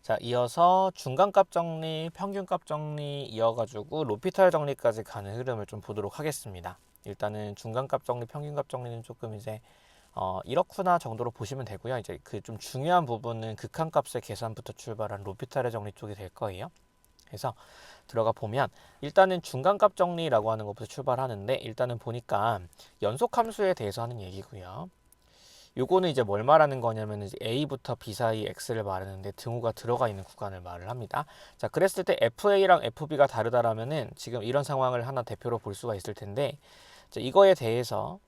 자, 이어서 중간값 정리, 평균값 정리 이어가지고 로피탈 정리까지 가는 흐름을 좀 보도록 하겠습니다. 일단은 중간값 정리, 평균값 정리는 조금 이제 이렇구나 정도로 보시면 되고요. 이제 그 좀 중요한 부분은 극한값의 계산부터 출발한 로피탈의 정리 쪽이 될 거예요. 그래서 들어가 보면 일단은 중간값 정리라고 하는 것부터 출발하는데 일단은 보니까 연속 함수에 대해서 하는 얘기고요. 요거는 이제 뭘 말하는 거냐면 이제 A부터 B 사이 X를 말하는데 등호가 들어가 있는 구간을 말을 합니다. 자, 그랬을 때 FA랑 FB가 다르다라면은 지금 이런 상황을 하나 대표로 볼 수가 있을 텐데 자, 이거에 대해서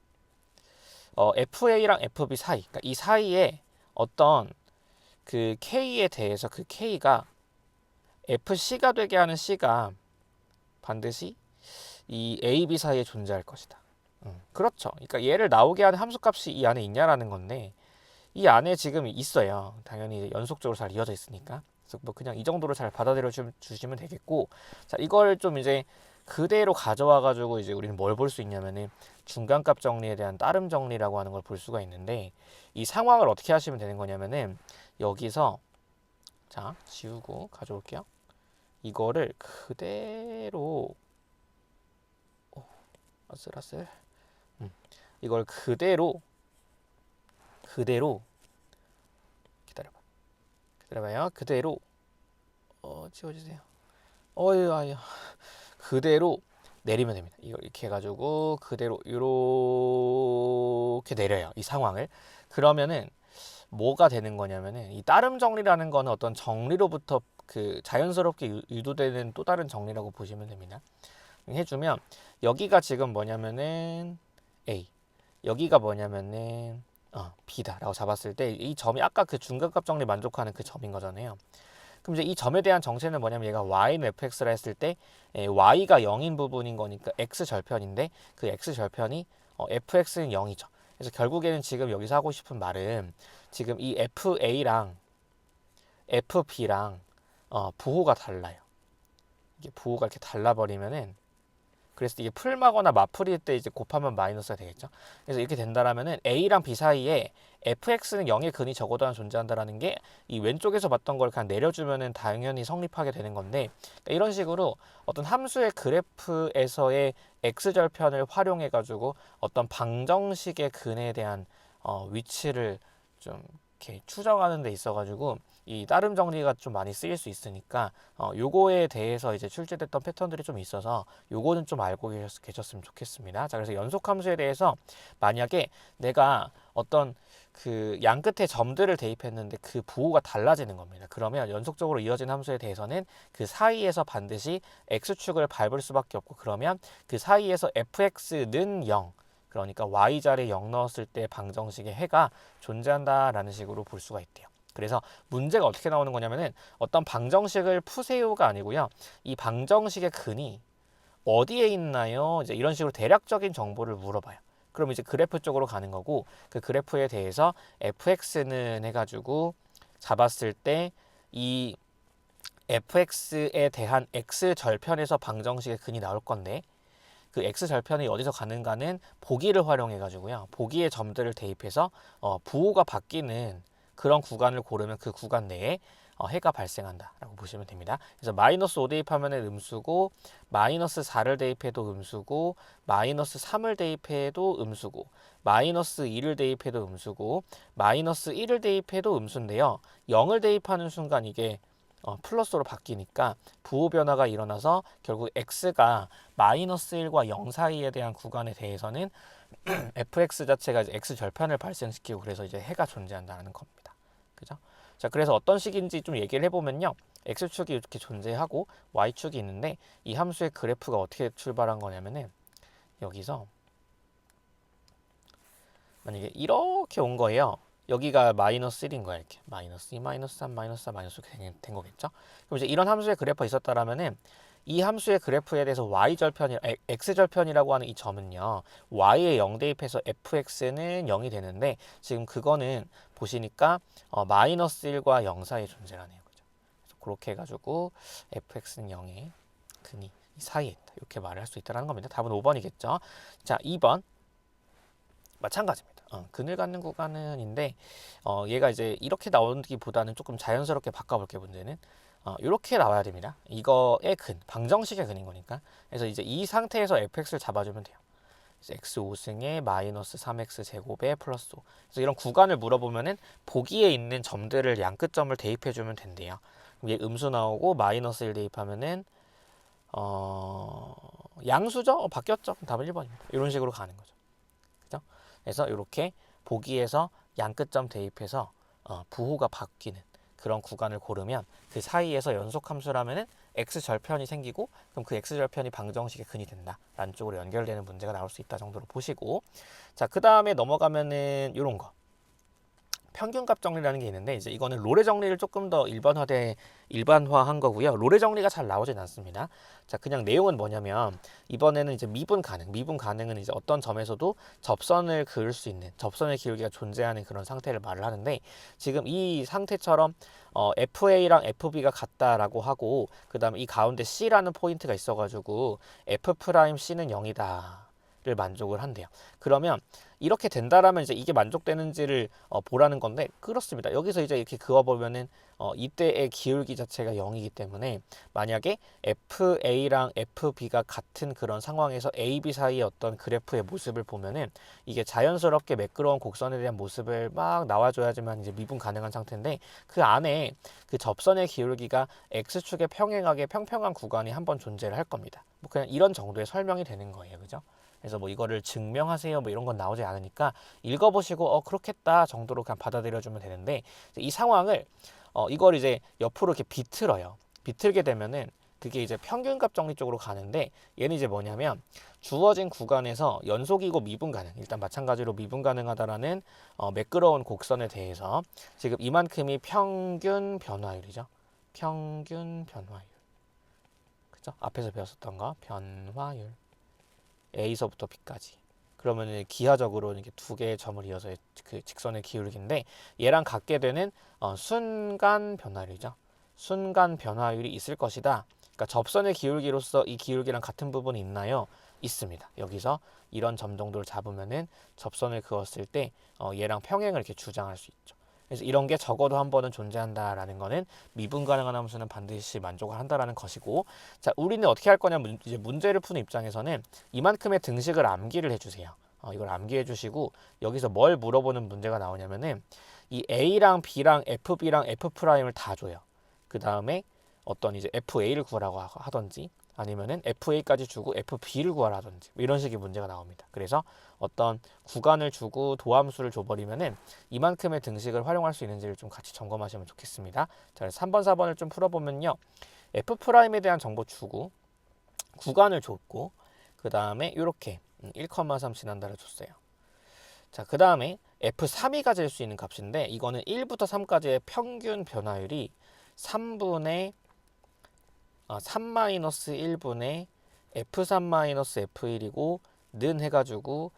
FA랑 FB 사이, 그러니까 이 사이에 어떤 그 K에 대해서 그 K가 FC가 되게 하는 C가 반드시 이 A, B 사이에 존재할 것이다. 그렇죠. 그러니까 얘를 나오게 하는 함수값이 이 안에 있냐라는 건데 이 안에 지금 있어요. 당연히 연속적으로 잘 이어져 있으니까. 그래서 뭐 그냥 이 정도로 잘 받아들여 주시면 되겠고, 자 이걸 좀 이제 그대로 가져와 가지고 이제 우리는 뭘 볼 수 있냐면은 중간값 정리에 대한 따름 정리라고 하는 걸 볼 수가 있는데 이 상황을 어떻게 하시면 되는 거냐면은 여기서 자 지우고 가져올게요. 이거를 그대로 아슬아슬 이걸 그대로 기다려봐요. 그대로 지워주세요. 어유 아유 그대로 내리면 됩니다. 이거 이렇게 해가지고 그대로 이렇게 내려요. 이 상황을. 그러면은 뭐가 되는 거냐면은 이 따름 정리라는 거는 어떤 정리로부터 그 자연스럽게 유도되는 또 다른 정리라고 보시면 됩니다. 해주면 여기가 지금 뭐냐면은 A, 여기가 뭐냐면은 B다라고 잡았을 때 이 점이 아까 그 중간값 정리 만족하는 그 점인 거잖아요. 그럼 이제 이 점에 대한 정체는 뭐냐면 얘가 y는 fx라 했을 때 y가 0인 부분인 거니까 x 절편인데 그 x 절편이 fx는 0이죠. 그래서 결국에는 지금 여기서 하고 싶은 말은 지금 이 fa랑 fb랑 부호가 달라요. 이게 부호가 이렇게 달라버리면은 그래서 이게 풀마거나 맞풀이일 때 이제 곱하면 마이너스가 되겠죠. 그래서 이렇게 된다라면은 A랑 B 사이에 fx는 0의 근이 적어도 하나 존재한다라는 게 이 왼쪽에서 봤던 걸 그냥 내려주면은 당연히 성립하게 되는 건데 그러니까 이런 식으로 어떤 함수의 그래프에서의 x절편을 활용해 가지고 어떤 방정식의 근에 대한 위치를 좀 이렇게 추정하는 데 있어 가지고 이 따름 정리가 좀 많이 쓰일 수 있으니까 요거에 대해서 이제 출제됐던 패턴들이 좀 있어서 요거는 좀 알고 계셨으면 좋겠습니다. 자, 그래서 연속 함수에 대해서 만약에 내가 어떤 그 양 끝에 점들을 대입했는데 그 부호가 달라지는 겁니다. 그러면 연속적으로 이어진 함수에 대해서는 그 사이에서 반드시 x축을 밟을 수밖에 없고 그러면 그 사이에서 fx는 0 그러니까 y자리에 0 넣었을 때 방정식의 해가 존재한다라는 식으로 볼 수가 있대요. 그래서 문제가 어떻게 나오는 거냐면은 어떤 방정식을 푸세요가 아니고요. 이 방정식의 근이 어디에 있나요? 이제 이런 식으로 대략적인 정보를 물어봐요. 그럼 이제 그래프 쪽으로 가는 거고 그 그래프에 대해서 fx는 해가지고 잡았을 때 이 fx에 대한 x 절편에서 방정식의 근이 나올 건데 그 x 절편이 어디서 가는가는 보기를 활용해 가지고요. 보기의 점들을 대입해서 부호가 바뀌는 그런 구간을 고르면 그 구간 내에 해가 발생한다라고 보시면 됩니다. 그래서 마이너스 5 대입하면 음수고 마이너스 4를 대입해도 음수고 마이너스 3을 대입해도 음수고 마이너스 2를 대입해도 음수고 마이너스 1을 대입해도 음수인데요. 0을 대입하는 순간 이게 플러스로 바뀌니까 부호 변화가 일어나서 결국 x가 마이너스 1과 0 사이에 대한 구간에 대해서는 fx 자체가 이제 x 절편을 발생시키고 그래서 이제 해가 존재한다는 겁니다. 그죠? 자, 그래서 어떤 식인지 좀 얘기를 해보면요. x축이 이렇게 존재하고 y축이 있는데 이 함수의 그래프가 어떻게 출발한 거냐면은 여기서 만약에 이렇게 온 거예요. 여기가 마이너스 1인 거야 이렇게 마이너스 2, 마이너스 3, 마이너스 4, 마이너스 5 된 거겠죠. 그럼 이제 이런 함수의 그래프가 있었다라면은 이 함수의 그래프에 대해서 y절편이 x절편이라고 하는 이 점은요 y에 0 대입해서 fx는 0이 되는데 지금 그거는 보시니까 마이너스 1과 0 사이에 존재하네요. 그죠? 그래서 그렇게 해가지고 fx는 0의 근이 이 사이에 있다 이렇게 말을 할 수 있다는 겁니다. 답은 5번이겠죠. 자, 2번 마찬가지입니다. 그늘 갖는 구간은인데 얘가 이제 이렇게 나오기보다는 조금 자연스럽게 바꿔볼게 문제는 이렇게 나와야 됩니다. 이거의 근, 방정식의 근인 거니까. 그래서 이제 이 상태에서 fx를 잡아주면 돼요. x 5승에 마이너스 3x 제곱에 플러스 5. 그래서 이런 구간을 물어보면은 보기에 있는 점들을 양끝점을 대입해주면 된대요. 그럼 얘 음수 나오고 마이너스 1 대입하면은 양수죠? 바뀌었죠? 그럼 답은 1번입니다. 이런 식으로 가는 거죠. 그죠? 그래서 이렇게 보기에서 양끝점 대입해서 부호가 바뀌는 그런 구간을 고르면 그 사이에서 연속함수라면은 x절편이 생기고 그럼 그 x절편이 방정식의 근이 된다 라는 쪽으로 연결되는 문제가 나올 수 있다 정도로 보시고, 자, 그 다음에 넘어가면은 이런 거 평균값 정리라는 게 있는데, 이제 이거는 롤의 정리를 조금 더 일반화한 거고요. 롤의 정리가 잘 나오진 않습니다. 자, 그냥 내용은 뭐냐면 이번에는 이제 미분 가능은 이제 어떤 점에서도 접선을 그을 수 있는 접선의 기울기가 존재하는 그런 상태를 말을 하는데, 지금 이 상태처럼 FA랑 FB가 같다라고 하고 그 다음에 이 가운데 C라는 포인트가 있어가지고 F'C는 0이다 를 만족을 한대요. 그러면 이렇게 된다라면 이제 이게 만족되는지를 보라는 건데, 그렇습니다. 여기서 이제 이렇게 그어보면은 이때의 기울기 자체가 0이기 때문에 만약에 FA랑 FB가 같은 그런 상황에서 AB 사이의 어떤 그래프의 모습을 보면은 이게 자연스럽게 매끄러운 곡선에 대한 모습을 막 나와줘야지만 이제 미분 가능한 상태인데, 그 안에 그 접선의 기울기가 X축에 평행하게 평평한 구간이 한번 존재를 할 겁니다. 뭐 그냥 이런 정도의 설명이 되는 거예요. 그죠? 그래서 뭐 이거를 증명하세요 뭐 이런 건 나오지 않으니까 읽어보시고 그렇겠다 정도로 그냥 받아들여주면 되는데, 이 상황을 이걸 이제 옆으로 이렇게 비틀어요. 비틀게 되면은 그게 이제 평균값 정리 쪽으로 가는데, 얘는 이제 뭐냐면 주어진 구간에서 연속이고 미분 가능, 일단 마찬가지로 미분 가능하다라는 매끄러운 곡선에 대해서 지금 이만큼이 평균 변화율이죠. 평균 변화율. 그죠? 앞에서 배웠었던 거 변화율. A서부터 B까지. 그러면 기하적으로 이렇게 두 개의 점을 이어서 그 직선의 기울기인데, 얘랑 같게 되는 순간 변화율이죠. 순간 변화율이 있을 것이다. 그러니까 접선의 기울기로서 이 기울기랑 같은 부분이 있나요? 있습니다. 여기서 이런 점 정도를 잡으면은 접선을 그었을 때 얘랑 평행을 이렇게 주장할 수 있죠. 그래서 이런 게 적어도 한 번은 존재한다라는 거는 미분 가능한 함수는 반드시 만족을 한다라는 것이고, 자, 우리는 어떻게 할 거냐, 이제 문제를 푸는 입장에서는 이만큼의 등식을 암기를 해주세요. 이걸 암기해 주시고 여기서 뭘 물어보는 문제가 나오냐면은 이 A랑 B랑 FB랑 F'을 다 줘요. 그 다음에 어떤 이제 FA를 구하라고 하던지 아니면은 FA까지 주고 FB를 구하라든지 이런 식의 문제가 나옵니다. 그래서 어떤 구간을 주고 도함수를 줘버리면은 이만큼의 등식을 활용할 수 있는지를 좀 같이 점검하시면 좋겠습니다. 자, 3번, 4번을 좀 풀어보면요. F'에 대한 정보 주고 구간을 줬고 그 다음에 이렇게 1,3 지난달을 줬어요. 자, 그 다음에 F3이 가질 수 있는 값인데 이거는 1부터 3까지의 평균 변화율이 3분의 3-1분의 F3-F1이고 는 해가지고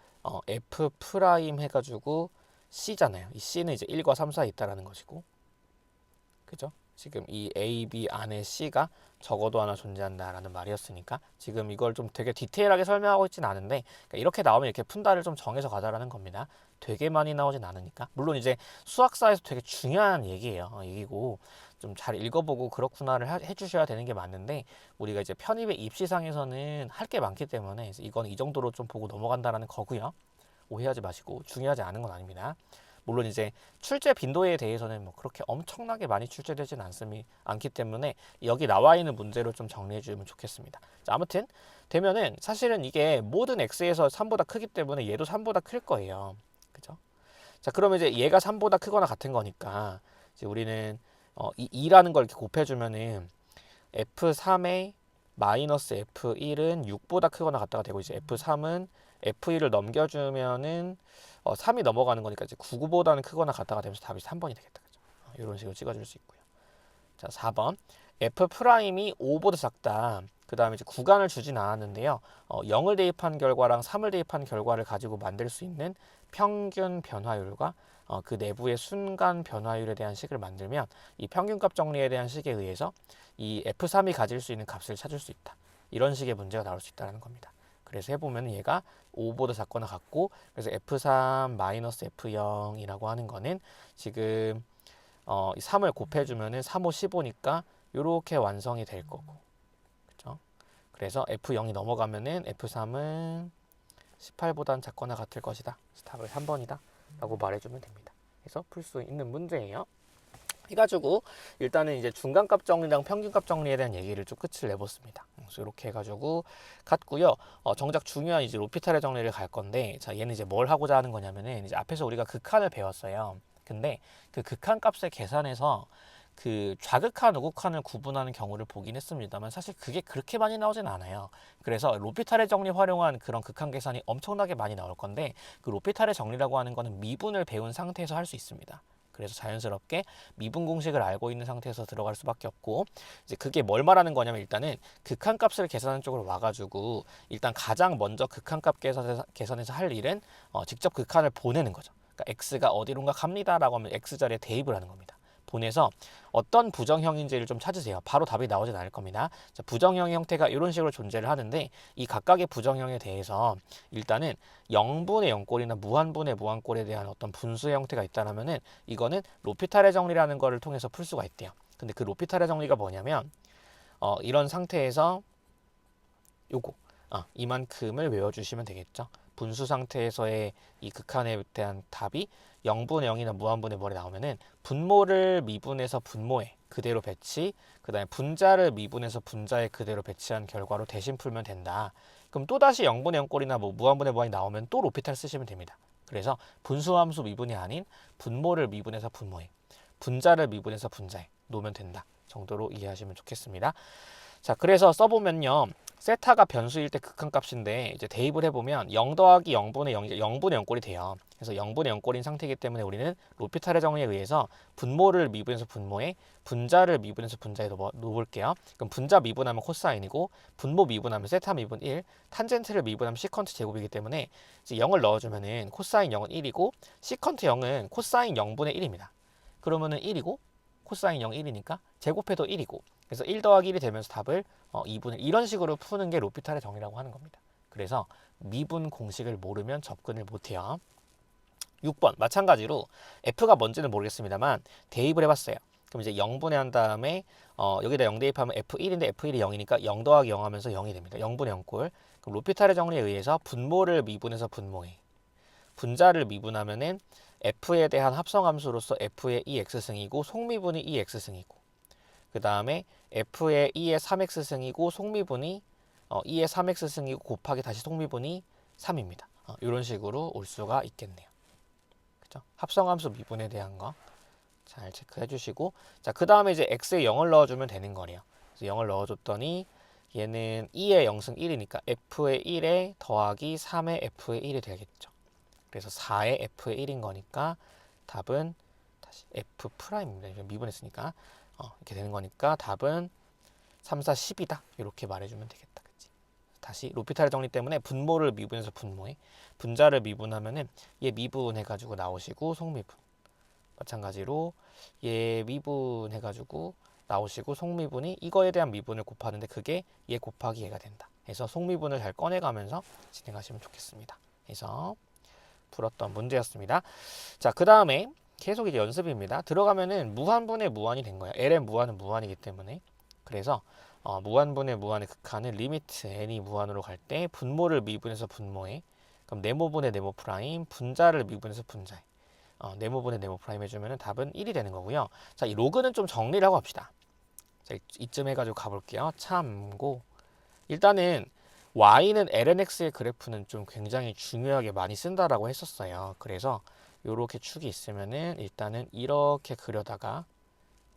F 프라임 해가지고 C잖아요. 이 C는 이제 1과 3 사이에 있다라는 것이고, 그죠? 지금 이 A, B 안에 C가 적어도 하나 존재한다라는 말이었으니까 지금 이걸 좀 되게 디테일하게 설명하고 있진 않은데, 그러니까 이렇게 나오면 이렇게 푼다를 좀 정해서 가자라는 겁니다. 되게 많이 나오진 않으니까. 물론 이제 수학사에서 되게 중요한 얘기예요. 얘기고 좀 잘 읽어보고 그렇구나를 해주셔야 되는 게 맞는데, 우리가 이제 편입의 입시상에서는 할 게 많기 때문에 이건 이 정도로 좀 보고 넘어간다라는 거고요. 오해하지 마시고, 중요하지 않은 건 아닙니다. 물론 이제 출제 빈도에 대해서는 뭐 그렇게 엄청나게 많이 출제되진 않기 때문에 여기 나와 있는 문제로 좀 정리해 주면 좋겠습니다. 자, 아무튼 되면은 사실은 이게 모든 x에서 3보다 크기 때문에 얘도 3보다 클 거예요. 그죠? 자, 그러면 이제 얘가 3보다 크거나 같은 거니까 이제 우리는 이 2라는 걸 이렇게 곱해주면은 F3에 마이너스 F1은 6보다 크거나 같다가 되고, 이제 F3은 F1을 넘겨주면은 3이 넘어가는 거니까 이제 9보다는 크거나 같다가 되면서 답이 3번이 되겠다. 그죠? 이런 식으로 찍어줄 수 있고요. 자, 4번. F 프라임이 5보다 작다. 그 다음에 이제 구간을 주진 않았는데요. 0을 대입한 결과랑 3을 대입한 결과를 가지고 만들 수 있는 평균 변화율과 그 내부의 순간 변화율에 대한 식을 만들면 이 평균값 정리에 대한 식에 의해서 이 F3이 가질 수 있는 값을 찾을 수 있다. 이런 식의 문제가 나올 수 있다는 겁니다. 그래서 해보면 얘가 5보다 작거나 같고, 그래서 F3 마이너스 F0이라고 하는 거는 지금 3을 곱해주면은 3, 5, 15니까 이렇게 완성이 될 거고, 그렇죠? 그래서 F0이 넘어가면은 F3은 18보다는 작거나 같을 것이다. 답을 3번이다 라고 말해주면 됩니다. 그래서 풀 수 있는 문제예요. 해가지고 일단은 이제 중간값 정리랑 평균값 정리에 대한 얘기를 좀 끝을 내봤습니다. 그래서 이렇게 해가지고 갔고요. 정작 중요한 이제 로피탈의 정리를 갈 건데, 자 얘는 이제 뭘 하고자 하는 거냐면은 이제 앞에서 우리가 극한을 배웠어요. 근데 그 극한 값을 계산해서 그 좌극한, 우극한을 구분하는 경우를 보긴 했습니다만 사실 그게 그렇게 많이 나오진 않아요. 그래서 로피탈의 정리 활용한 그런 극한 계산이 엄청나게 많이 나올 건데, 그 로피탈의 정리라고 하는 거는 미분을 배운 상태에서 할 수 있습니다. 그래서 자연스럽게 미분 공식을 알고 있는 상태에서 들어갈 수밖에 없고, 이제 그게 뭘 말하는 거냐면 일단은 극한값을 계산하는 쪽으로 와가지고 일단 가장 먼저 극한값 계산해서 할 일은 직접 극한을 보내는 거죠. 그러니까 x가 어디론가 갑니다라고 하면 x 자리에 대입을 하는 겁니다. 보내서 어떤 부정형인지를 좀 찾으세요. 바로 답이 나오진 않을 겁니다. 자, 부정형의 형태가 이런 식으로 존재를 하는데, 이 각각의 부정형에 대해서 일단은 0분의 0꼴이나 무한분의 무한꼴에 대한 어떤 분수의 형태가 있다면은 이거는 로피탈의 정리라는 거를 통해서 풀 수가 있대요. 근데 그 로피탈의 정리가 뭐냐면 이런 상태에서 요거 이만큼을 외워주시면 되겠죠. 분수 상태에서의 이 극한에 대한 답이 0분의 0이나 무한분의 뭐에 나오면은 분모를 미분해서 분모에 그대로 배치, 그 다음에 분자를 미분해서 분자에 그대로 배치한 결과로 대신 풀면 된다. 그럼 또다시 0분의 0꼴이나 뭐 무한분의 무한이 나오면 또 로피탈 쓰시면 됩니다. 그래서 분수함수 미분이 아닌 분모를 미분해서 분모에, 분자를 미분해서 분자에 놓으면 된다 정도로 이해하시면 좋겠습니다. 자, 그래서 써보면요, 세타가 변수일 때 극한값인데 이제 대입을 해보면 0 더하기 0분의 0이 0분의 0꼴이 돼요. 그래서 0분의 0꼴인 상태이기 때문에 우리는 로피탈의 정리에 의해서 분모를 미분해서 분모에, 분자를 미분해서 분자에 놓을게요. 그럼 분자 미분하면 코사인이고, 분모 미분하면 세타 미분 1, 탄젠트를 미분하면 시컨트 제곱이기 때문에 이제 0을 넣어주면은 코사인 0은 1이고 시컨트 0은 코사인 0분의 1입니다. 그러면은 1이고 코사인 0 1이니까 제곱해도 1이고, 그래서 1 더하기 1이 되면서 답을 2분의 이런 식으로 푸는 게 로피탈의 정리라고 하는 겁니다. 그래서 미분 공식을 모르면 접근을 못해요. 6번 마찬가지로 f가 뭔지는 모르겠습니다만 대입을 해봤어요. 그럼 이제 0분의 한 다음에 여기다 0 대입하면 f1인데 f1이 0이니까 0 더하기 0 하면서 0이 됩니다. 0분의 0꼴. 그럼 로피탈의 정리에 의해서 분모를 미분해서 분모에, 분자를 미분하면은 f에 대한 합성함수로서 f의 2x승이고 속미분이 2x승이고, 그 다음에 f의 2의 3x승이고 속미분이 2의 3x승이고 곱하기 다시 속미분이 3입니다. 이런 식으로 올 수가 있겠네요. 그죠? 합성함수 미분에 대한 거 잘 체크해 주시고, 자, 그 다음에 이제 x에 0을 넣어주면 되는 거래요. 그래서 0을 넣어줬더니 얘는 2의 0승 1이니까 f의 1에 더하기 3의 f의 1이 되겠죠. 그래서 4의 f의 1인 거니까 답은 다시 f 프라임입니다. 미분했으니까 이렇게 되는 거니까 답은 3, 4, 10이다. 이렇게 말해주면 되겠다. 그치? 다시 로피탈의 정리 때문에 분모를 미분해서 분모에, 분자를 미분하면은 얘 미분해가지고 나오시고 속미분, 마찬가지로 얘 미분해가지고 나오시고 속미분이 이거에 대한 미분을 곱하는데 그게 얘 곱하기 얘가 된다. 그래서 속미분을 잘 꺼내가면서 진행하시면 좋겠습니다. 그래서 풀었던 문제였습니다. 자, 그 다음에 계속 이제 연습입니다. 들어가면은 무한분의 무한이 된 거예요. ln 무한은 무한이기 때문에. 그래서 무한분의 무한의 극한은 리미트 n이 무한으로 갈 때 분모를 미분해서 분모에, 그럼 네모분의 네모 프라임, 분자를 미분해서 분자에, 네모분의 네모 프라임 해주면은 답은 1이 되는 거고요. 자, 이 로그는 좀 정리를 하고 합시다. 자, 이쯤 해가지고 가볼게요. 참고. 일단은 y는 lnx의 그래프는 좀 굉장히 중요하게 많이 쓴다라고 했었어요. 그래서 이렇게 축이 있으면은 일단은 이렇게 그려다가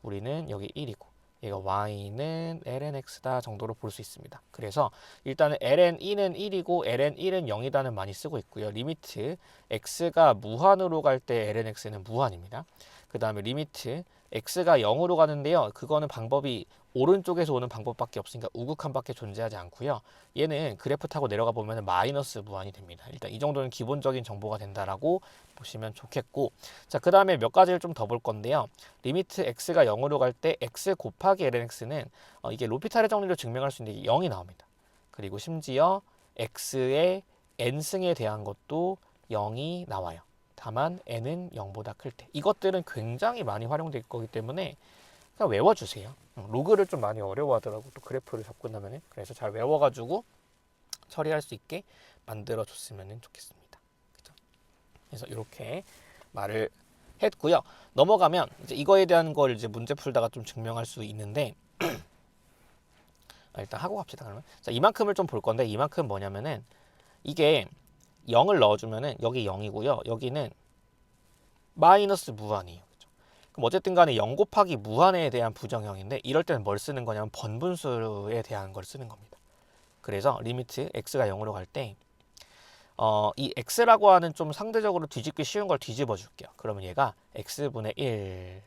우리는 여기 1이고 얘가 y는 lnx다 정도로 볼 수 있습니다. 그래서 일단은 ln2는 1이고 ln1은 0이다는 많이 쓰고 있고요. 리미트 x가 무한으로 갈 때 lnx는 무한입니다. 그 다음에 리미트 x가 0으로 가는데요. 그거는 방법이 오른쪽에서 오는 방법밖에 없으니까 우극한밖에 존재하지 않고요. 얘는 그래프 타고 내려가 보면 마이너스 무한이 됩니다. 일단 이 정도는 기본적인 정보가 된다라고 보시면 좋겠고, 자, 그 다음에 몇 가지를 좀 더 볼 건데요. 리미트 x가 0으로 갈 때 x 곱하기 lnx는 이게 로피탈의 정리로 증명할 수 있는 게 0이 나옵니다. 그리고 심지어 x의 n승에 대한 것도 0이 나와요. 다만 n은 0보다 클 때. 이것들은 굉장히 많이 활용될 거기 때문에 그냥 외워주세요. 로그를 좀 많이 어려워하더라고. 또 그래프를 잡고 나면은. 그래서 잘 외워가지고 처리할 수 있게 만들어줬으면 좋겠습니다. 그죠? 그래서 이렇게 말을 했고요. 넘어가면 이제 이거에 대한 걸 이제 문제 풀다가 좀 증명할 수 있는데 일단 하고 갑시다. 그러면 자, 이만큼을 좀 볼 건데 이만큼 뭐냐면은 이게 0을 넣어주면은 여기 0이고요. 여기는 마이너스 무한이에요. 그죠? 그럼 어쨌든 간에 0 곱하기 무한에 대한 부정형인데 이럴 때는 뭘 쓰는 거냐면 번분수에 대한 걸 쓰는 겁니다. 그래서 리미트 x가 0으로 갈 때 이 x라고 하는 좀 상대적으로 뒤집기 쉬운 걸 뒤집어 줄게요. 그러면 얘가 x분의 1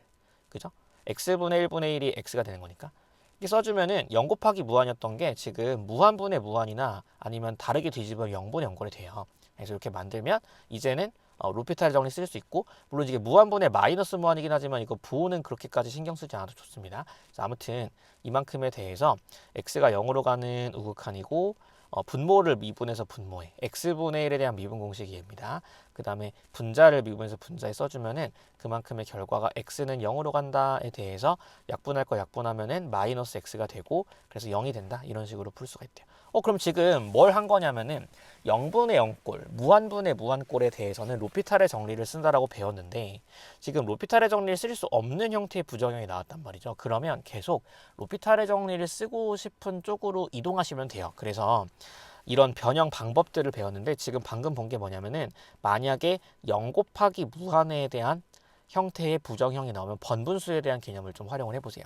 그죠? x분의 1분의 1이 x가 되는 거니까 이렇게 써주면은 0 곱하기 무한이었던 게 지금 무한분의 무한이나 아니면 다르게 뒤집으면 0분의 0꼴이 돼요. 그래서 이렇게 만들면 이제는 로피탈 정리 쓸 수 있고 물론 이게 무한분의 마이너스 무한이긴 하지만 이거 부호는 그렇게까지 신경 쓰지 않아도 좋습니다. 아무튼 이만큼에 대해서 x가 0으로 가는 우극한이고 분모를 미분해서 분모에 x분의 1에 대한 미분 공식이 얘입니다. 그 다음에 분자를 미분해서 분자에 써주면은 그만큼의 결과가 x는 0으로 간다에 대해서 약분할 거 약분하면은 마이너스 x가 되고 그래서 0이 된다 이런 식으로 풀 수가 있대요. 그럼 지금 뭘 한 거냐면은 0분의 0꼴, 무한분의 무한꼴에 대해서는 로피탈의 정리를 쓴다라고 배웠는데 지금 로피탈의 정리를 쓸 수 없는 형태의 부정형이 나왔단 말이죠. 그러면 계속 로피탈의 정리를 쓰고 싶은 쪽으로 이동하시면 돼요. 그래서 이런 변형 방법들을 배웠는데 지금 방금 본 게 뭐냐면은 만약에 0 곱하기 무한에 대한 형태의 부정형이 나오면 번분수에 대한 개념을 좀 활용을 해보세요.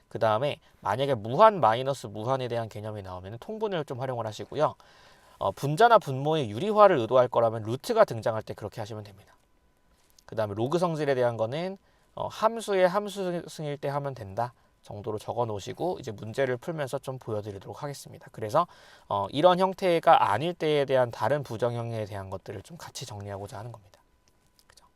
그 다음에 만약에 무한 마이너스 무한에 대한 개념이 나오면 통분을 좀 활용을 하시고요. 분자나 분모의 유리화를 의도할 거라면 루트가 등장할 때 그렇게 하시면 됩니다. 그 다음에 로그 성질에 대한 거는 함수의 함수승일 때 하면 된다 정도로 적어 놓으시고 이제 문제를 풀면서 좀 보여드리도록 하겠습니다. 그래서 이런 형태가 아닐 때에 대한 다른 부정형에 대한 것들을 좀 같이 정리하고자 하는 겁니다. 그죠?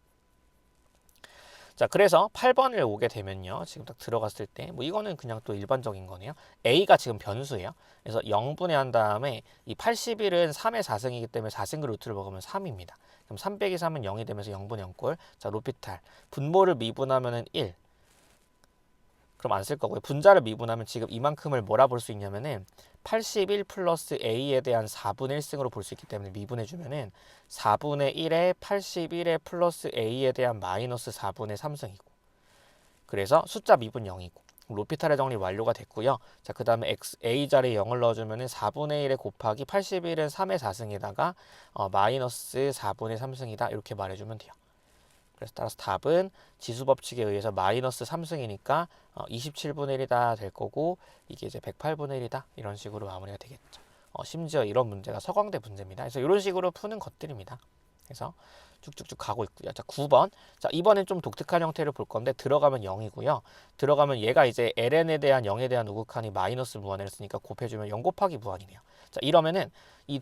자, 그래서 8번을 오게 되면요. 지금 딱 들어갔을 때, 뭐 이거는 그냥 또 일반적인 거네요. A가 지금 변수예요. 그래서 0분의 한 다음에 이 81은 3의 4승이기 때문에 4승 루트를 먹으면 3입니다. 그럼 3 빼기 3은 0이 되면서 0분의 0꼴. 자, 로피탈. 분모를 미분하면은 1. 그럼 안 쓸 거고요. 분자를 미분하면 지금 이만큼을 뭐라 볼 수 있냐면은 81 플러스 A에 대한 4분의 1승으로 볼 수 있기 때문에 미분해주면은 4분의 1에 81에 플러스 A에 대한 마이너스 4분의 3승이고 그래서 숫자 미분 0이고 로피탈의 정리 완료가 됐고요. 자, 그 다음에 A 자리에 0을 넣어주면은 4분의 1에 곱하기 81은 3의 4승에다가 마이너스 4분의 3승이다 이렇게 말해주면 돼요. 그래서 따라서 답은 지수법칙에 의해서 마이너스 3승이니까 27분의 1이다 될 거고 이게 이제 108분의 1이다 이런 식으로 마무리가 되겠죠. 심지어 이런 문제가 서강대 문제입니다. 그래서 이런 식으로 푸는 것들입니다. 그래서 쭉쭉쭉 가고 있고요. 자, 9번. 자, 이번엔 좀 독특한 형태를 볼 건데 들어가면 0이고요. 들어가면 얘가 이제 ln에 대한 0에 대한 우극한이 마이너스 무한을 했으니까 곱해주면 0 곱하기 무한이네요. 자, 이러면은 이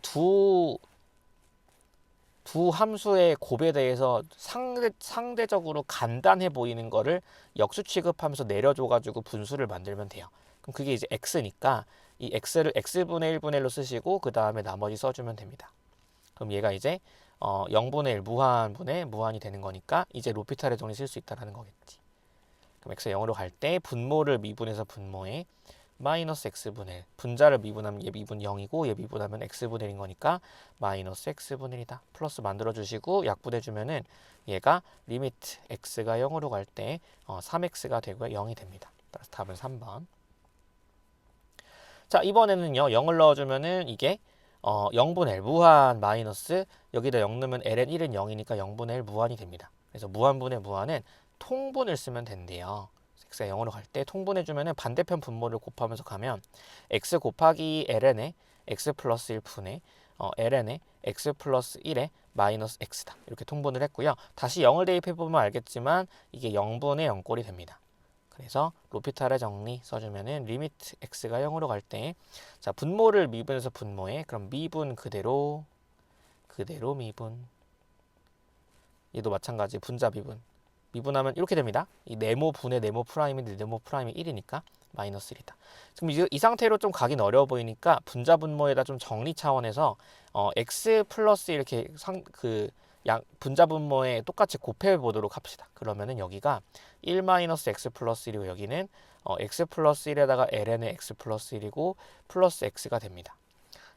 두 함수의 곱에 대해서 상대적으로 간단해 보이는 거를 역수 취급하면서 내려줘가지고 분수를 만들면 돼요. 그럼 그게 이제 x니까 이 x를 x분의 1분의 1로 쓰시고 그 다음에 나머지 써주면 됩니다. 그럼 얘가 이제 0분의 1 무한분의 무한이 되는 거니까 이제 로피탈의 정리 쓸 수 있다는 거겠지. 그럼 x가 0으로 갈 때 분모를 미분해서 분모에 마이너스 x분의 1 분자를 미분하면 얘 미분 0이고 얘 미분하면 x분의 1인 거니까 마이너스 x분의 1이다 플러스 만들어 주시고 약분해 주면은 얘가 리미트 x가 0으로 갈 때 3x가 되고요 0이 됩니다. 따라서 답은 3번. 자, 이번에는요 0을 넣어주면은 이게 0분의 1 무한 마이너스 여기다 0 넣으면 ln 1은 0이니까 0분의 1 무한이 됩니다. 그래서 무한분의 무한은 통분을 쓰면 된대요. x가 0으로 갈 때 통분해주면 반대편 분모를 곱하면서 가면 x 곱하기 ln에 x 플러스 1분의 ln에 x 플러스 1에 마이너스 x다. 이렇게 통분을 했고요. 다시 0을 대입해보면 알겠지만 이게 0분의 0꼴이 됩니다. 그래서 로피탈의 정리 써주면은 리미트 x가 0으로 갈 때 자, 분모를 미분해서 분모에 그럼 미분 그대로 미분 얘도 마찬가지 분자 미분 미분하면 이렇게 됩니다. 이 네모 분의 네모 프라임인데 네모 프라임이 1이니까 마이너스 1이다. 지금 이 상태로 좀 가긴 어려워 보이니까 분자분모에다 좀 정리 차원에서 x 플러스 이렇게 분자분모에 똑같이 곱해 보도록 합시다. 그러면은 여기가 1 마이너스 x 플러스 1이고 여기는 x 플러스 1에다가 ln의 x 플러스 1이고 플러스 x가 됩니다.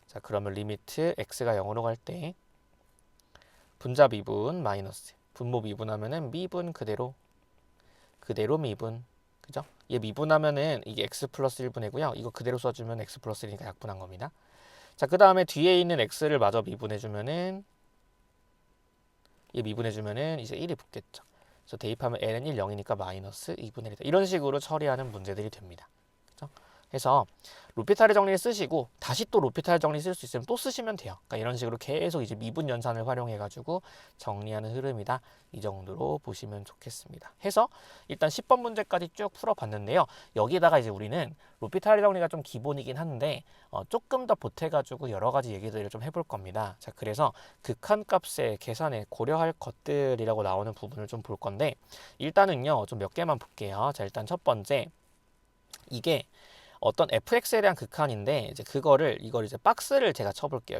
자, 그러면 리미트 x가 0으로 갈 때 분자 미분 마이너스 분모 미분하면은 미분 그대로 미분, 그죠? 얘 미분하면은 이게 x 플러스 1분이고요. 이거 그대로 써주면 x 플러스 1이니까 약분한 겁니다. 자, 그 다음에 뒤에 있는 x를 마저 미분해주면은 얘 미분해주면은 이제 1이 붙겠죠. 그래서 대입하면 l은 1, 0이니까 마이너스 2분의 1이다. 이런 식으로 처리하는 문제들이 됩니다. 그죠? 그래서 로피탈의 정리를 쓰시고 다시 또 로피탈 정리 쓸 수 있으면 또 쓰시면 돼요. 그러니까 이런 식으로 계속 이제 미분 연산을 활용해 가지고 정리하는 흐름이다. 이 정도로 보시면 좋겠습니다. 해서 일단 10번 문제까지 쭉 풀어봤는데요. 여기다가 이제 우리는 로피탈의 정리가 좀 기본이긴 한데 조금 더 보태 가지고 여러 가지 얘기들을 좀 해볼 겁니다. 자, 그래서 극한값의 계산에 고려할 것들이라고 나오는 부분을 좀 볼 건데 일단은요 좀 몇 개만 볼게요. 자, 일단 첫 번째 이게 어떤 fx에 대한 극한인데 이제 이걸 이제 박스를 제가 쳐볼게요.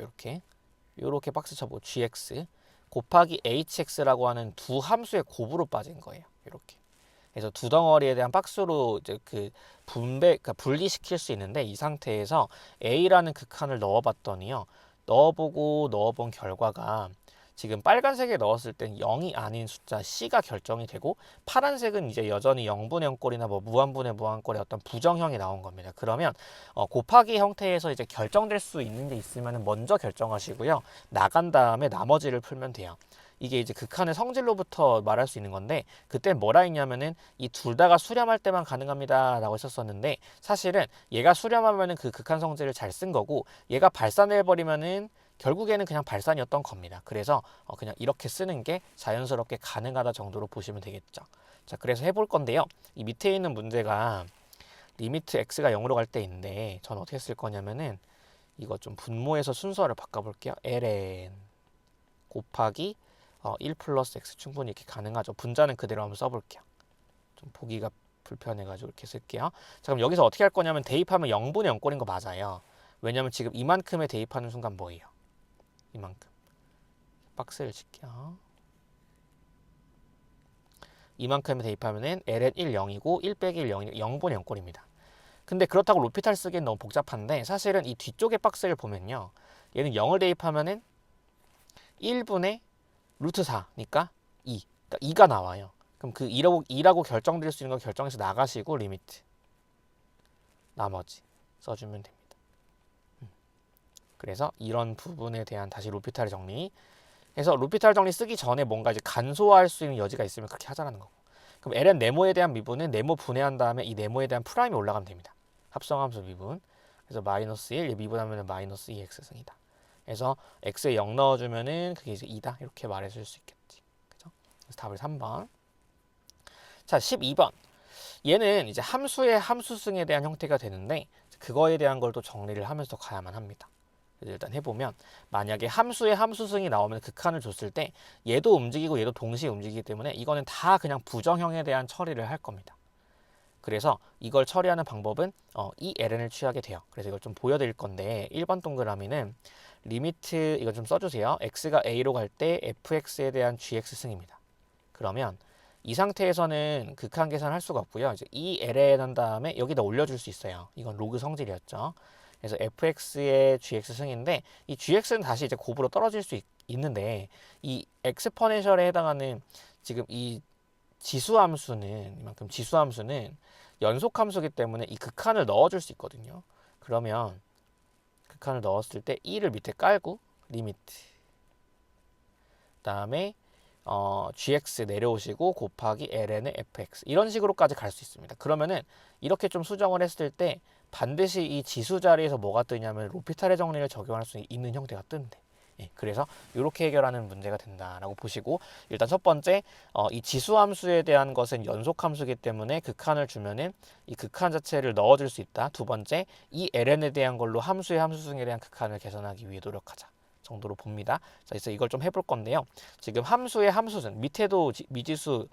이렇게 박스 쳐보고 gx 곱하기 hx라고 하는 두 함수의 곱으로 빠진 거예요. 이렇게. 그래서 두 덩어리에 대한 박스로 이제 그러니까 분리시킬 수 있는데 이 상태에서 a라는 극한을 넣어봤더니요. 넣어본 결과가 지금 빨간색에 넣었을 땐 0이 아닌 숫자 C가 결정이 되고 파란색은 이제 여전히 0분의 0꼴이나 뭐 무한분의 무한꼴의 어떤 부정형이 나온 겁니다. 그러면 곱하기 형태에서 이제 결정될 수 있는 게 있으면 먼저 결정하시고요. 나간 다음에 나머지를 풀면 돼요. 이게 이제 극한의 성질로부터 말할 수 있는 건데 그때 뭐라 했냐면은 이 둘 다가 수렴할 때만 가능합니다 라고 했었는데 사실은 얘가 수렴하면은 그 극한 성질을 잘 쓴 거고 얘가 발산해버리면은 결국에는 그냥 발산이었던 겁니다. 그래서 그냥 이렇게 쓰는 게 자연스럽게 가능하다 정도로 보시면 되겠죠. 자, 그래서 해볼 건데요. 이 밑에 있는 문제가 리미트 x가 0으로 갈 때인데 전 어떻게 쓸 거냐면은 이거 좀 분모에서 순서를 바꿔볼게요. ln 곱하기 1 플러스 x 충분히 이렇게 가능하죠. 분자는 그대로 한번 써볼게요. 좀 보기가 불편해가지고 이렇게 쓸게요. 자, 그럼 여기서 어떻게 할 거냐면 대입하면 0분의 0꼴인 거 맞아요. 왜냐면 지금 이만큼에 대입하는 순간 뭐예요? 이만큼. 박스를 칠게요. 이만큼에 대입하면은 ln 1, 0이고 1 빼기 1, 0이니까 0분의 0꼴입니다. 근데 그렇다고 로피탈 쓰기엔 너무 복잡한데 사실은 이 뒤쪽의 박스를 보면요. 얘는 0을 대입하면은 1분의 루트 4니까 2. 그러니까 2가 나와요. 그럼 그 2라고 결정될 수 있는 거 결정해서 나가시고 리미트. 나머지 써주면 됩니다. 그래서 이런 부분에 대한 다시 로피탈 정리. 그래서 로피탈 정리 쓰기 전에 뭔가 이제 간소화할 수 있는 여지가 있으면 그렇게 하자라는 거고. 그럼 ln 네모에 대한 미분은 네모 분해한 다음에 이 네모에 대한 프라임이 올라가면 됩니다. 합성함수 미분. 그래서 마이너스 1 미분하면 마이너스 2x승이다. 그래서 x에 0 넣어주면은 그게 이제 2다 이렇게 말해줄 수 있겠지. 그죠? 그래서 답을 3번. 자, 12번. 얘는 이제 함수의 함수승에 대한 형태가 되는데 그거에 대한 걸 또 정리를 하면서 가야만 합니다. 일단 해보면 만약에 함수의 함수승이 나오면 극한을 줬을 때 얘도 움직이고 얘도 동시에 움직이기 때문에 이거는 다 그냥 부정형에 대한 처리를 할 겁니다. 그래서 이걸 처리하는 방법은 이 ln을 취하게 돼요. 그래서 이걸 좀 보여드릴 건데 1번 동그라미는 리미트 이거 좀 써주세요. x가 a로 갈 때 fx에 대한 gx승입니다. 그러면 이 상태에서는 극한 계산을 할 수가 없고요. 이제 이 ln 한 다음에 여기다 올려줄 수 있어요. 이건 로그 성질이었죠. 그래서 fx의 gx승인데 이 gx는 다시 이제 곱으로 떨어질 수 있는데 이 엑스포넨셜에 해당하는 지금 이 지수함수는 이만큼 지수함수는 연속함수기 때문에 이 극한을 넣어줄 수 있거든요. 그러면 극한을 넣었을 때 2를 밑에 깔고 리미트 그다음에 gx 내려오시고 곱하기 ln의 fx 이런 식으로까지 갈 수 있습니다. 그러면은 이렇게 좀 수정을 했을 때 반드시 이 지수 자리에서 뭐가 뜨냐면 로피탈의 정리를 적용할 수 있는 형태가 뜬대. 예, 그래서 이렇게 해결하는 문제가 된다라고 보시고 일단 첫 번째 이 지수함수에 대한 것은 연속함수이기 때문에 극한을 주면은 이 극한 자체를 넣어줄 수 있다. 두 번째 이 ln에 대한 걸로 함수의 함수승에 대한 극한을 계산하기 위해 노력하자. 정도로 봅니다. 자, 그래서 이걸 좀 해볼 건데요. 지금 함수의 함수는 밑에도 미지수,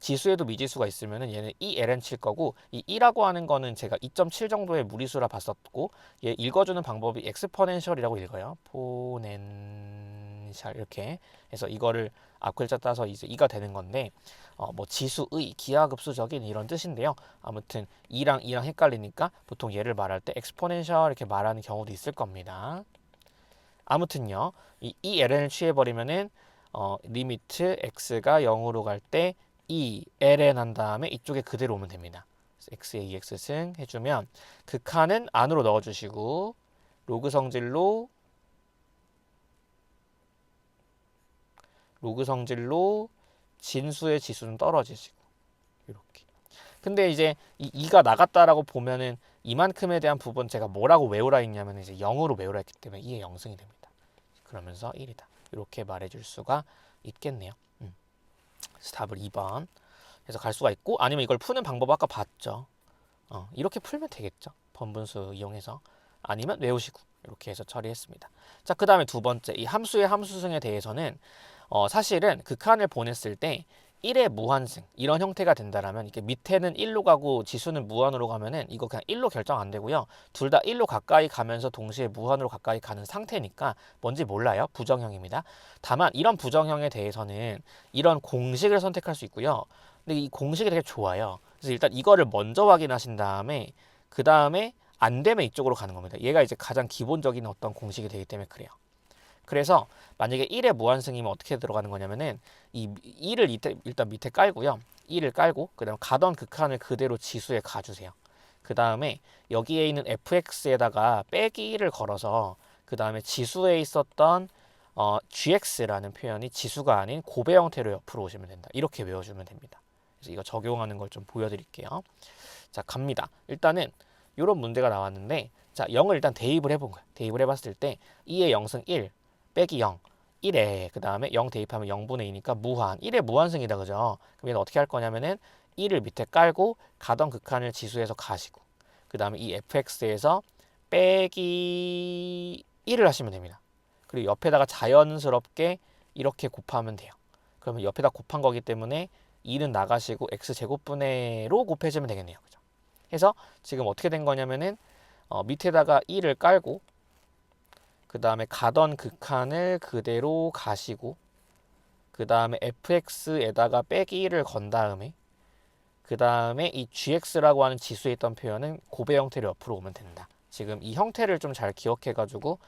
지수에도 미지수가 있으면은 얘는 ELN 칠 거고, 이 E라고 하는 거는 제가 2.7 정도의 무리수라 봤었고, 얘 읽어주는 방법이 엑스포넨셜이라고 읽어요. 포넨셜 이렇게 해서 이거를 앞글자 따서 이제 E가 되는 건데, 뭐 지수의 기하급수적인 이런 뜻인데요. 아무튼 E랑 E랑 헷갈리니까 보통 얘를 말할 때 엑스포넨셜 이렇게 말하는 경우도 있을 겁니다. 아무튼요, 이 ELN을 취해버리면은 리미트 x가 0으로 갈 때 ELN 한 다음에 이쪽에 그대로 오면 됩니다. x의 EX승 해주면 극한은 안으로 넣어주시고 로그 성질로 진수의 지수는 떨어지시고 이렇게. 근데 이제 이 2가 나갔다라고 보면은 이만큼에 대한 부분 제가 뭐라고 외우라 했냐면 이제 0으로 외우라 했기 때문에 2의 0승이 됩니다. 그러면서 1이다. 이렇게 말해줄 수가 있겠네요. 그래서 답을 2번 해서 갈 수가 있고, 아니면 이걸 푸는 방법 아까 봤죠. 이렇게 풀면 되겠죠. 번분수 이용해서. 아니면 외우시고 이렇게 해서 처리했습니다. 자, 그 다음에 두 번째, 이 함수의 함수승에 대해서는 사실은 극한을 보냈을 때 1의 무한승 이런 형태가 된다라면 이게 밑에는 1로 가고 지수는 무한으로 가면은 이거 그냥 1로 결정 안 되고요. 둘 다 1로 가까이 가면서 동시에 무한으로 가까이 가는 상태니까 뭔지 몰라요. 부정형입니다. 다만 이런 부정형에 대해서는 이런 공식을 선택할 수 있고요. 근데 이 공식이 되게 좋아요. 그래서 일단 이거를 먼저 확인하신 다음에 그 다음에 안 되면 이쪽으로 가는 겁니다. 얘가 이제 가장 기본적인 어떤 공식이 되기 때문에 그래요. 그래서 만약에 1의 무한승이면 어떻게 들어가는 거냐면은 이 1을 일단 밑에 깔고요. 1을 깔고 그다음 가던 극한을 그대로 지수에 가주세요. 그 다음에 여기에 있는 fx에다가 빼기 1을 걸어서 그 다음에 지수에 있었던 gx라는 표현이 지수가 아닌 고배 형태로 옆으로 오시면 된다. 이렇게 외워주면 됩니다. 그래서 이거 적용하는 걸 좀 보여드릴게요. 자, 갑니다. 일단은 이런 문제가 나왔는데, 자, 0을 일단 대입을 해본 거예요. 대입을 해봤을 때 2의 0승 1 빼기 0 1에 그 다음에 0 대입하면 0분의 2니까 무한 1의 무한승이다, 그죠? 그럼 얘는 어떻게 할 거냐면은 1을 밑에 깔고 가던 극한을 지수에서 가시고 그 다음에 이 fx에서 빼기 1을 하시면 됩니다. 그리고 옆에다가 자연스럽게 이렇게 곱하면 돼요. 그러면 옆에다 곱한 거기 때문에 2는 나가시고 x제곱분의로 곱해주면 되겠네요. 그죠? 해서 지금 어떻게 된 거냐면은 밑에다가 1을 깔고 그 다음에 가던 극한을 그대로 가시고 그 다음에 fx에다가 빼기 1을 건 다음에 그 다음에 이 gx라고 하는 지수에 있던 표현은 고배 형태로 옆으로 오면 된다. 지금 이 형태를 좀 잘 기억해 가지고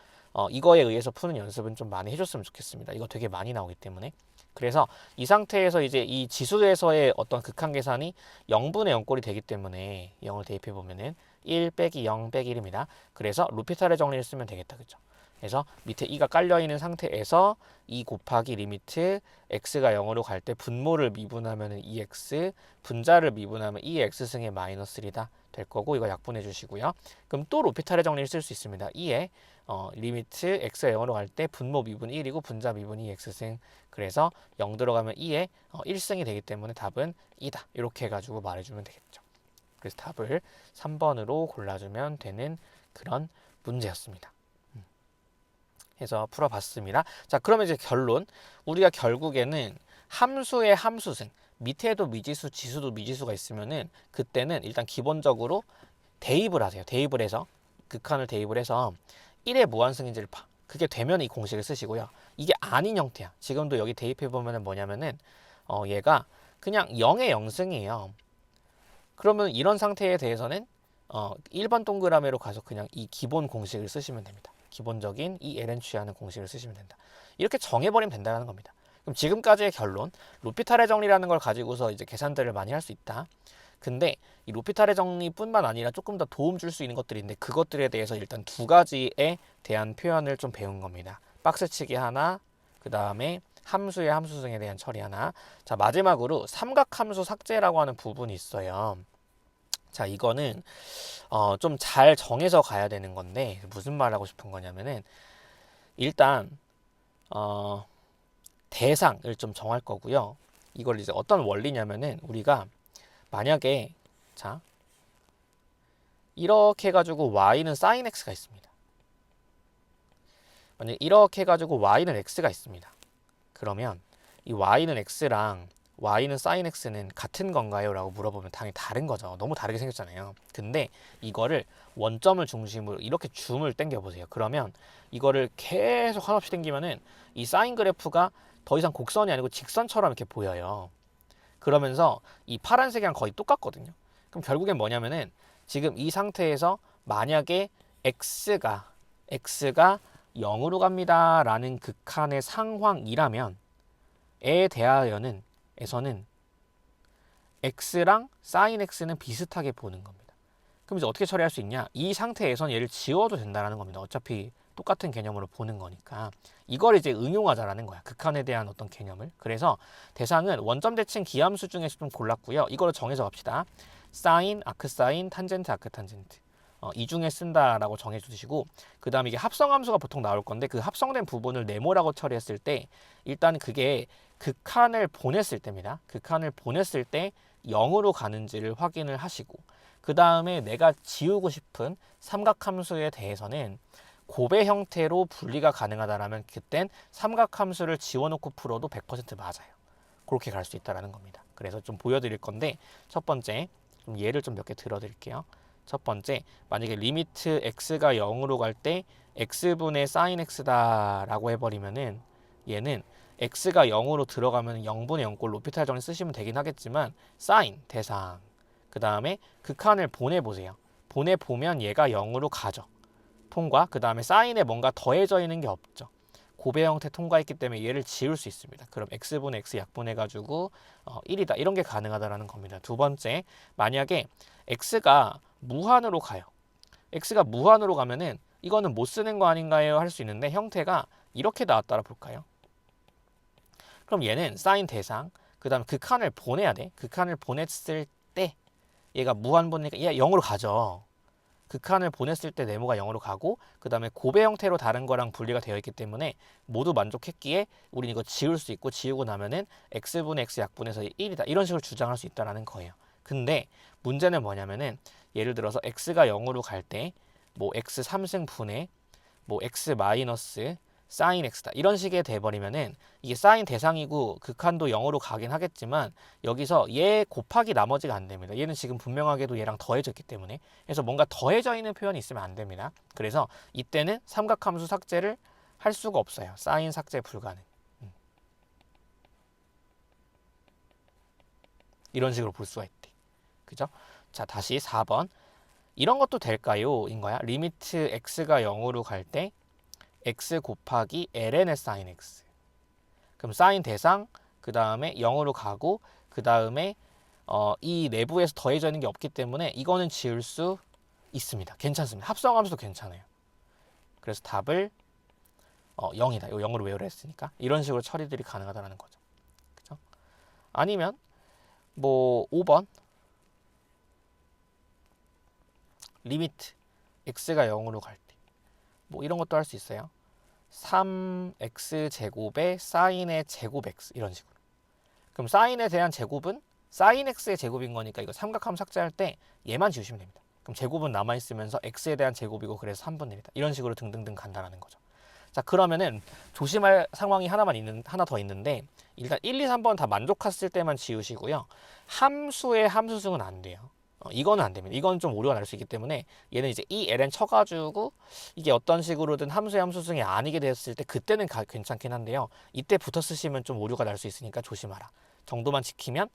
이거에 의해서 푸는 연습은 좀 많이 해줬으면 좋겠습니다. 이거 되게 많이 나오기 때문에. 그래서 이 상태에서 이제 이 지수에서의 어떤 극한 계산이 0분의 0꼴이 되기 때문에 0을 대입해 보면은 1 빼기 0 빼기 1입니다. 그래서 루피탈의 정리를 쓰면 되겠다. 그죠? 그래서 밑에 2가 깔려 있는 상태에서 2 곱하기 리미트 x가 0으로 갈 때 분모를 미분하면 2x, 분자를 미분하면 2x승의 마이너스 1이다 될 거고, 이거 약분해 주시고요. 그럼 또 로피탈의 정리를 쓸 수 있습니다. 2에 리미트 x가 0으로 갈 때 분모 미분 1이고 분자 미분 2x승, 그래서 0 들어가면 2에 1승이 되기 때문에 답은 2다. 이렇게 해가지고 말해주면 되겠죠. 그래서 답을 3번으로 골라주면 되는 그런 문제였습니다. 해서 풀어봤습니다. 자, 그러면 이제 결론. 우리가 결국에는 함수의 함수승, 밑에도 미지수, 지수도 미지수가 있으면은 그때는 일단 기본적으로 대입을 하세요. 대입을 해서 극한을 대입을 해서 1의 무한승인지를 봐. 그게 되면 이 공식을 쓰시고요. 이게 아닌 형태야. 지금도 여기 대입해 보면은 뭐냐면은 얘가 그냥 0의 0승이에요. 그러면 이런 상태에 대해서는 1번 동그라미로 가서 그냥 이 기본 공식을 쓰시면 됩니다. 기본적인 이 ln 취하는 공식을 쓰시면 된다. 이렇게 정해버리면 된다는 겁니다. 그럼 지금까지의 결론, 로피탈의 정리라는 걸 가지고서 이제 계산들을 많이 할 수 있다. 근데 이 로피탈의 정리뿐만 아니라 조금 더 도움 줄 수 있는 것들이 있는데 그것들에 대해서 일단 두 가지에 대한 표현을 좀 배운 겁니다. 박스치기 하나, 그 다음에 함수의 함수승에 대한 처리 하나. 자, 마지막으로 삼각함수 삭제라고 하는 부분이 있어요. 자, 이거는 좀 잘 정해서 가야 되는 건데 무슨 말 하고 싶은 거냐면은 일단 대상을 좀 정할 거고요. 이걸 이제 어떤 원리냐면은 우리가 만약에 자 이렇게 해가지고 y는 sin x가 있습니다. 만약에 이렇게 해가지고 y는 x가 있습니다. 그러면 이 y는 x랑 y는 sin x는 같은 건가요? 라고 물어보면 당연히 다른 거죠. 너무 다르게 생겼잖아요. 근데 이거를 원점을 중심으로 이렇게 줌을 당겨 보세요. 그러면 이거를 계속 한없이 당기면은 이 사인 그래프가 더 이상 곡선이 아니고 직선처럼 이렇게 보여요. 그러면서 이 파란색이랑 거의 똑같거든요. 그럼 결국엔 뭐냐면은 지금 이 상태에서 만약에 x가 0으로 갑니다 라는 극한의 상황이라면 에 대하여는 에서는 x랑 sin x는 비슷하게 보는 겁니다. 그럼 이제 어떻게 처리할 수 있냐? 이 상태에선 얘를 지워도 된다는 겁니다. 어차피 똑같은 개념으로 보는 거니까. 이걸 이제 응용하자라는 거야. 극한에 대한 어떤 개념을. 그래서 대상은 원점 대칭 기함수 중에서 좀 골랐고요. 이걸로 정해서 갑시다. 사인, 아크사인, 탄젠트, 아크탄젠트. 이 중에 쓴다라고 정해주시고, 그 다음에 이게 합성함수가 보통 나올 건데 그 합성된 부분을 네모라고 처리했을 때 일단 그게 극한을 보냈을 때입니다. 극한을 보냈을 때 0으로 가는지를 확인을 하시고, 그 다음에 내가 지우고 싶은 삼각함수에 대해서는 곱의 형태로 분리가 가능하다라면 그땐 삼각함수를 지워놓고 풀어도 100% 맞아요. 그렇게 갈 수 있다는 겁니다. 그래서 좀 보여드릴 건데 첫 번째 좀 예를 좀 몇 개 들어드릴게요. 첫 번째, 만약에 리미트 x가 0으로 갈 때 x분의 sin x다라고 해버리면은 얘는 x가 0으로 들어가면 0분의 0꼴 로피탈 정리 쓰시면 되긴 하겠지만 sin 대상, 그 다음에 극한을 보내보세요. 보내보면 얘가 0으로 가죠. 통과. 그 다음에 사인에 뭔가 더해져 있는 게 없죠. 곱의 형태 통과했기 때문에 얘를 지울 수 있습니다. 그럼 x분의 x 약분해가지고 1이다. 이런 게 가능하다라는 겁니다. 두 번째, 만약에 x가 무한으로 가요. x가 무한으로 가면은 이거는 못 쓰는 거 아닌가요? 할 수 있는데 형태가 이렇게 나왔다라 볼까요? 그럼 얘는 사인 대상, 그 다음에 극한을 보내야 돼. 극한을 보냈을 때 얘가 무한 보니까 얘 0으로 가죠. 극한을 보냈을 때 네모가 0으로 가고, 그 다음에 곱의 형태로 다른 거랑 분리가 되어 있기 때문에 모두 만족했기에 우린 이거 지울 수 있고, 지우고 나면은 x분의 x 약분해서 1이다 이런 식으로 주장할 수 있다는 거예요. 근데 문제는 뭐냐면은 예를 들어서 x가 0으로 갈 때 뭐 x 3승 분의 뭐 x 마이너스 sin x다 이런 식의 돼버리면은 이게 sin 대상이고 극한도 0으로 가긴 하겠지만 여기서 얘 곱하기 나머지가 안 됩니다. 얘는 지금 분명하게도 얘랑 더해져 있기 때문에. 그래서 뭔가 더해져 있는 표현이 있으면 안 됩니다. 그래서 이때는 삼각함수 삭제를 할 수가 없어요. sin 삭제 불가능. 이런 식으로 볼 수가 있대. 그죠? 자, 다시 4번. 이런 것도 될까요? 인 거야. 리미트 x가 0으로 갈 때 x 곱하기 ln의 sin x. 그럼 sin 대상, 그 다음에 0으로 가고, 그 다음에 이 내부에서 더해져 있는 게 없기 때문에 이거는 지울 수 있습니다. 괜찮습니다. 합성함수도 괜찮아요. 그래서 답을 0이다. 이거 0으로 외우라 했으니까. 이런 식으로 처리들이 가능하다는 거죠. 그죠? 아니면 뭐 5번 리미트 x가 0으로 갈 때 뭐 이런 것도 할 수 있어요. 3x 제곱에 사인의 제곱 x 이런 식으로. 그럼 사인에 대한 제곱은 사인 x의 제곱인 거니까 이거 삼각함 삭제할 때 얘만 지우시면 됩니다. 그럼 제곱은 남아있으면서 x에 대한 제곱이고 그래서 3분의 1이다. 이런 식으로 등등등 간다는 거죠. 자, 그러면은 조심할 상황이 하나 더 있는데 일단 1, 2, 3번 다 만족했을 때만 지우시고요. 함수의 함수승은 안 돼요. 이거는 안 됩니다. 이건 좀 오류가 날 수 있기 때문에 얘는 이제 이 ln 쳐가지고 이게 어떤 식으로든 함수의 함수승이 아니게 됐을 때 그때는 괜찮긴 한데요. 이때 붙어 쓰시면 좀 오류가 날 수 있으니까 조심하라. 정도만 지키면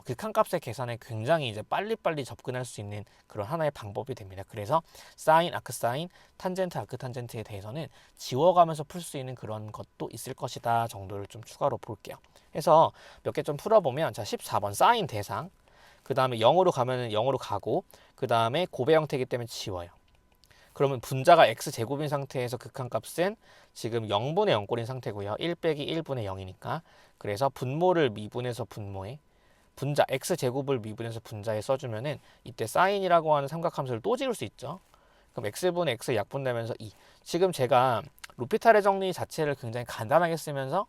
극한값의 계산에 굉장히 이제 빨리빨리 접근할 수 있는 그런 하나의 방법이 됩니다. 그래서 사인, 아크사인, 탄젠트, 아크탄젠트에 대해서는 지워가면서 풀 수 있는 그런 것도 있을 것이다 정도를 좀 추가로 볼게요. 해서 몇 개 좀 풀어보면 자 14번 사인 대상, 그 다음에 0으로 가면은 0으로 가고, 그 다음에 곱의 형태이기 때문에 지워요. 그러면 분자가 x제곱인 상태에서 극한값은 지금 0분의 0꼴인 상태고요. 1 빼기 1분의 0이니까. 그래서 분모를 미분해서 분모에 분자 x제곱을 미분해서 분자에 써주면은 이때 사인이라고 하는 삼각함수를 또 지울 수 있죠. 그럼 x분의 x 약분되면서 2. 지금 제가 로피탈의 정리 자체를 굉장히 간단하게 쓰면서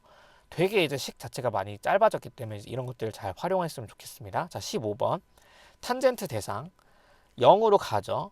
되게 이제 식 자체가 많이 짧아졌기 때문에 이런 것들을 잘 활용했으면 좋겠습니다. 자, 15번. 탄젠트 대상 0으로 가죠.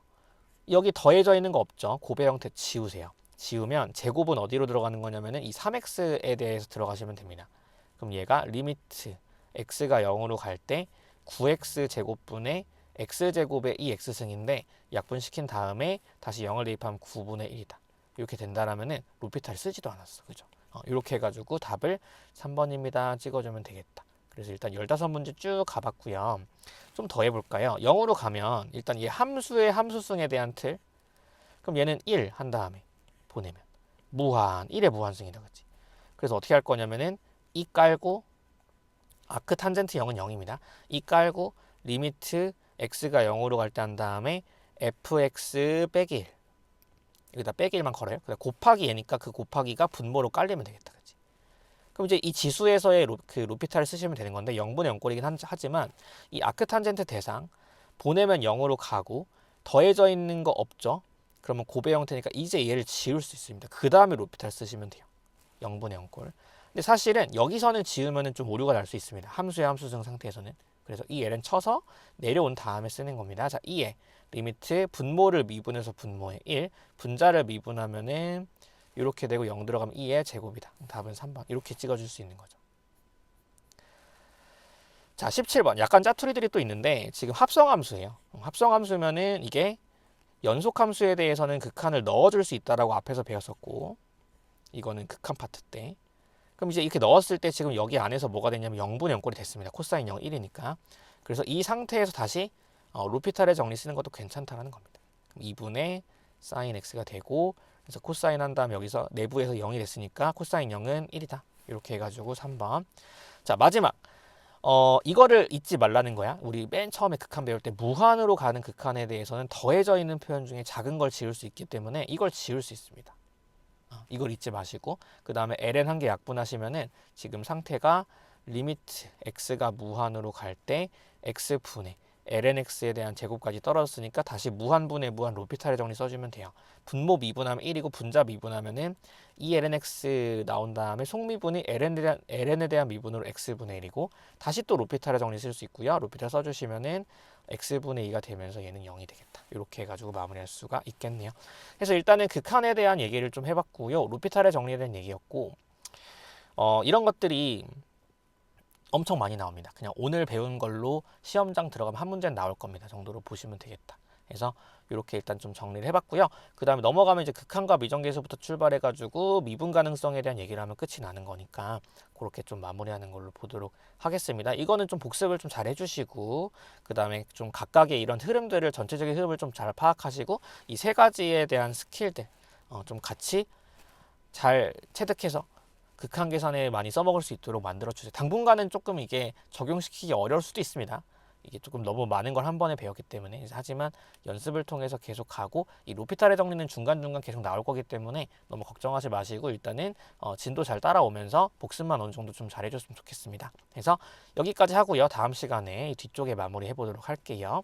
여기 더해져 있는 거 없죠. 곱의 형태 지우세요. 지우면 제곱은 어디로 들어가는 거냐면은 이 3x에 대해서 들어가시면 됩니다. 그럼 얘가 리미트 x가 0으로 갈 때 9x 제곱분의 x제곱의 이 x승인데 약분시킨 다음에 다시 0을 대입하면 9분의 1이다. 이렇게 된다라면은 로피탈 쓰지도 않았어. 그죠? 이렇게 해가지고 답을 3번입니다. 찍어주면 되겠다. 그래서 일단 15문제 쭉 가봤고요. 좀 더 해볼까요? 0으로 가면 일단 이 함수의 함수승에 대한 틀. 그럼 얘는 1 한 다음에 보내면 무한, 1의 무한승이다. 그치? 그래서 어떻게 할 거냐면은 이 깔고 아크 탄젠트 0은 0입니다. 이 깔고 리미트 x가 0으로 갈 때 한 다음에 fx 빼기 1 여기다 빼기 1만 걸어요. 그다음 곱하기 얘니까 그 곱하기가 분모로 깔리면 되겠다. 그치? 그럼 이제 이 지수에서의 로피탈을 쓰시면 되는 건데 0분의 0꼴이긴 하지만 이 아크 탄젠트 대상 보내면 0으로 가고 더해져 있는 거 없죠? 그러면 곱의 형태니까 이제 얘를 지울 수 있습니다. 그 다음에 로피탈 쓰시면 돼요. 0분의 0꼴. 근데 사실은 여기서는 지우면은 좀 오류가 날 수 있습니다. 함수의 함수승 상태에서는. 그래서 이 l은 쳐서 내려온 다음에 쓰는 겁니다. 자, 2에 리미트 분모를 미분해서 분모에 1, 분자를 미분하면은 이렇게 되고 0 들어가면 2의 제곱이다. 답은 3번. 이렇게 찍어줄 수 있는 거죠. 자, 17번. 약간 짜투리들이 또 있는데 지금 합성함수예요. 합성함수면은 이게 연속함수에 대해서는 극한을 넣어줄 수 있다라고 앞에서 배웠었고 이거는 극한 파트 때. 그럼 이제 이렇게 넣었을 때 지금 여기 안에서 뭐가 됐냐면 0분의 0꼴이 됐습니다. 코사인 0, 1이니까. 그래서 이 상태에서 다시 로피탈의 정리 쓰는 것도 괜찮다라는 겁니다. 2분의 사인 x가 되고 그래서 코사인 한 다음 여기서 내부에서 0이 됐으니까 코사인 0은 1이다. 이렇게 해가지고 3번. 자, 마지막. 이거를 잊지 말라는 거야. 우리 맨 처음에 극한 배울 때 무한으로 가는 극한에 대해서는 더해져 있는 표현 중에 작은 걸 지울 수 있기 때문에 이걸 지울 수 있습니다. 이걸 잊지 마시고 그 다음에 ln 한 개 약분하시면은 지금 상태가 리미트 x가 무한으로 갈 때 x분의 ln x에 대한 제곱까지 떨어졌으니까 다시 무한분의 무한 로피탈의 정리 써주면 돼요. 분모 미분하면 1이고 분자 미분하면은 2ln x 나온 다음에 속미분이 ln에 대한 미분으로 x분의 1이고 다시 또 로피탈의 정리 쓸 수 있고요. 로피탈 써주시면은 x분의 2가 되면서 얘는 0이 되겠다. 이렇게 해가지고 마무리할 수가 있겠네요. 그래서 일단은 극한에 대한 얘기를 좀 해봤고요. 로피탈의 정리에 대한 얘기였고 이런 것들이 엄청 많이 나옵니다. 그냥 오늘 배운 걸로 시험장 들어가면 한 문제는 나올 겁니다. 정도로 보시면 되겠다. 그래서 이렇게 일단 좀 정리를 해봤고요. 그 다음에 넘어가면 이제 극한과 미정계에서부터 출발해가지고 미분 가능성에 대한 얘기를 하면 끝이 나는 거니까 그렇게 좀 마무리하는 걸로 보도록 하겠습니다. 이거는 좀 복습을 좀 잘 해주시고 그 다음에 좀 각각의 이런 흐름들을 전체적인 흐름을 좀 잘 파악하시고 이 세 가지에 대한 스킬들 좀 같이 잘 체득해서 극한 계산에 많이 써먹을 수 있도록 만들어주세요. 당분간은 조금 이게 적용시키기 어려울 수도 있습니다. 이게 조금 너무 많은 걸 한 번에 배웠기 때문에. 하지만 연습을 통해서 계속 가고 이 로피탈의 정리는 중간중간 계속 나올 거기 때문에 너무 걱정하지 마시고 일단은 진도 잘 따라오면서 복습만 어느 정도 좀 잘해줬으면 좋겠습니다. 그래서 여기까지 하고요. 다음 시간에 뒤쪽에 마무리 해보도록 할게요.